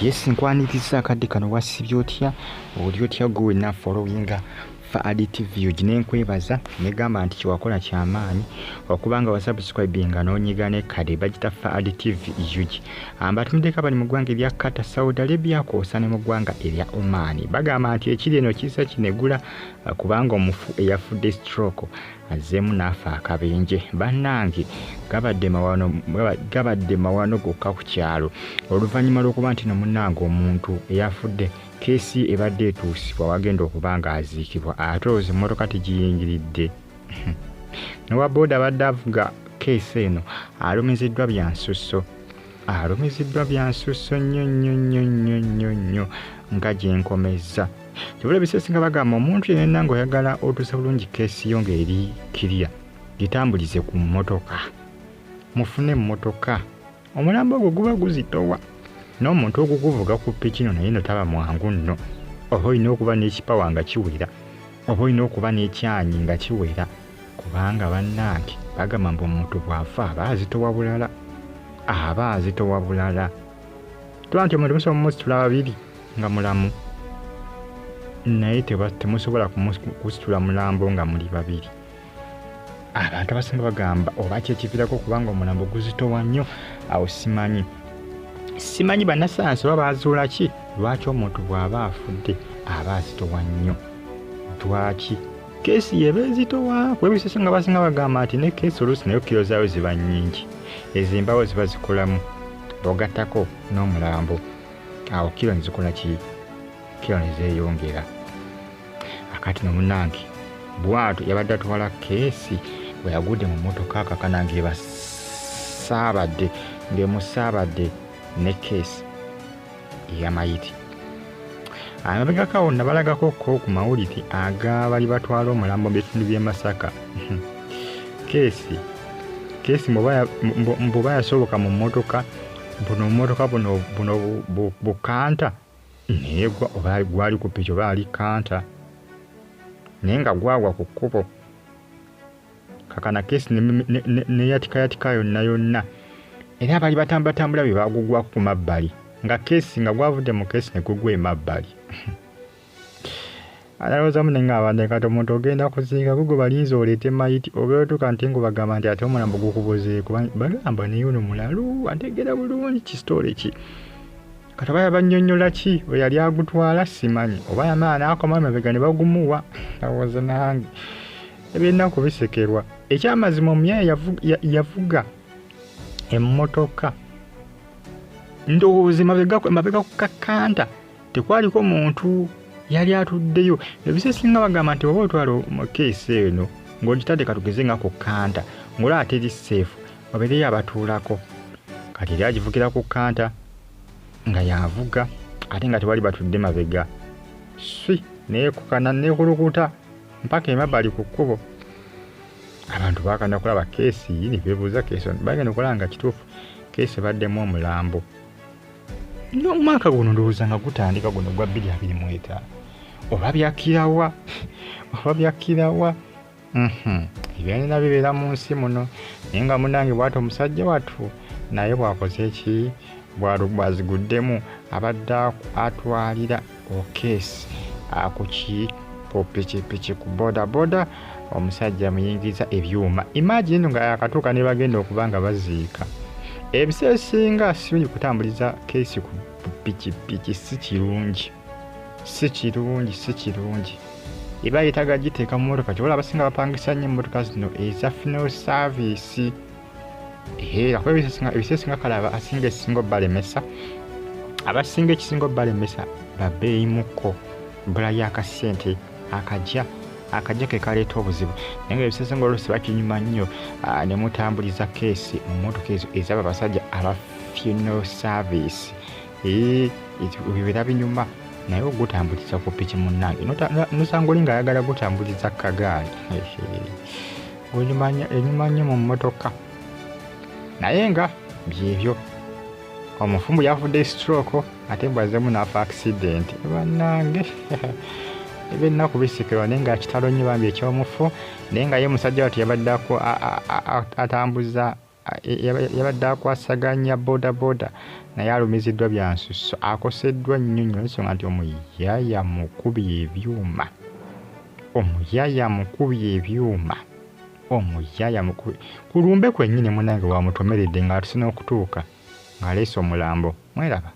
Yes, nkwaniriza akadde kano wasibye otya oli otya gwe na followinga Faadi TV ugine nkwebaza negamba nti kiwakola kyamaanyi okubanga wasubscribinga n'onyiga ne kade bagita Faadi TV yugi abatumideka bali mu ggwanga erya Qatar, Saudi Arabia kw'osa ne mu ggwanga erya Oman bagamba nti ekiri eno kisa kinegula kubanga omufu eyafudde stroke azemu n'afa akabenje bannange gabadde mawano gokka ku kyalo oluvannyuma lw'okuba nti no munnange omuntu eyafudde kesi ebadde etuusibwa wagenda okubanga aziikibwa ate ozi emmotoka tegiyingiridde nowa booda abadde avuga kesi eno alumiziddwa bya nsusso nnyo nga gyenkomeza kibula biseesinga bagamba omuntu yenna ng'oyagala otuusa bulungi kesi yo ng'eri kiriya gitambulize ku mmotoka mufune emmotoka omulambo ogwo guba guzitowa n'omuntu ogukuvuga ku ppiki no naye no taba mwangu nno oba olina okuba n'ekipawa nga kiwera oba olina okuba n'ekyanyi nga kiwera kubanga bannange bagamba mbu omuntu bw'afa aba azitowa bulala tuba nti omuntu musobola kumusitula babiri nga mulamu naye temusobola kumusitula mulambo nga muli babiri. Abantu abasinga bagamba oba kyekivirako kubanga omulambo guzitowa nnyo awo simanyi bannasayansi oba bazuula ki lwaki omuntu bw'aba afudde aba azitowa nnyo lwaki kesi yeba ezitowa kwebisese nga basinga bagamba nti ne kesi oluusi nayo kiro zaayo ziba nnyingi ezimbawo ziba zikolamu bogattako n'omulambo awo kiro nezikola ki kiro nezeeyongera akati nomunnange bw'atyo yabadde atwala kesi bwe yagudde mu mmotoka akakana ng'emusaabadde ne kesi eyamayiti amabegakawo nabalagako ku mawulire agabali batwala omulambo mu bitundu by'e Masaka kesi mbuba yasoboka mu mmotoka buno bukanta naye oba gwali ku ppiki oba ali kanta naye nga gwagwa ku kkubo kakana kesi neyatika yonna era abali batambula bye bagugwako ku mabbali nga kesi nga gwavudde mu kesi ne gugwa emabbali alowooza mu nenga abantu kati omuntu ogenda kuziika gugwe balinzi oleete mayiti obeetuka nti ngo bagamba nti ate omulambo gukubuzeeko bagamba naye ono mulalu ategeera bulungi kisitole ki kati oba yabannyonnyola ki we yali agutwala simanyi oba yamala n'akoma emabega ne bagumuwa alowooza nange ebyennaku bisekerwa ekyamazima omuyaaya yavuga emmotoka ndowooza emabega ku kakanta tekwaliko muntu yali atuddeyo ebisesinga bagamba nti oba otwala keesi eno ng'ogitadde katugeze nga ku kanta ng'olaba teri seefu obeereyo abatuulako kati yali agivugira ku kanta nga yavuga ate nga tewali batudde mabega neekukana neekulukuta mpaka emabbali ku kkubo abantu bakana kulaba keesi ne beebuuza keesi bagenda okulaba nga kituufu keesi baddemu omulambo n'omwaka guno ndowooza nga gutandika guno gwa 2025 oba byakirawa ebyalina bibeera mu nsi muno naye nga munnange bw'ati omusajja wattu naye bw'akoze eki bw'aziguddemu abadde atwalira okeesi ku pikipiki ku bodaboda omusajja muyingiriza ebyuma imagine nga yakatuuka ne bagenda okuba nga baziika ebiseera ebisinga sirungi kutambuliza keesi ku pikipiki si kirungi eba yetaga giteeka mu mmotoka kyobola abasinga bapangisa nnyo emmotoka zino eza funeral service ebiseera ebisinga kalaba asinga ekisinga obbalemesa abasinga ekisinga obbalemesa babeeyimuko bbula y'akasente akajja ke kaleeta obuzibu naye nga ebiseera ebisinga oluusi bakinyuma nnyo ne mutambuliza keesi mu mmotoka ezo ez'abo abasajja aba funeral service bibeera binyuma naye ogutambuliza ku ppiki munnange nosanga oli ng'ayagala gutambuliza kagaali enyuma nnyo mu mmotoka naye nga byebyo omufumbu yafudde stroke ate mbwazeemu n'afa accident bannange ebyennaku bisekerwa naye nga kitalo nnyo bambi ekyomufu naye nga ye musajja wattu yabadde atambuza yabadde akwasaganya bodaboda naye alumiziddwa bya nsusso, akoseddwa nnyo nnyo ensonga nti omuyaaya mukubye ebyuma. Ku Lumbe kwennyini munnange wamutomeredde ng'atusina okutuuka ng'aleese omulambo. Mweraba.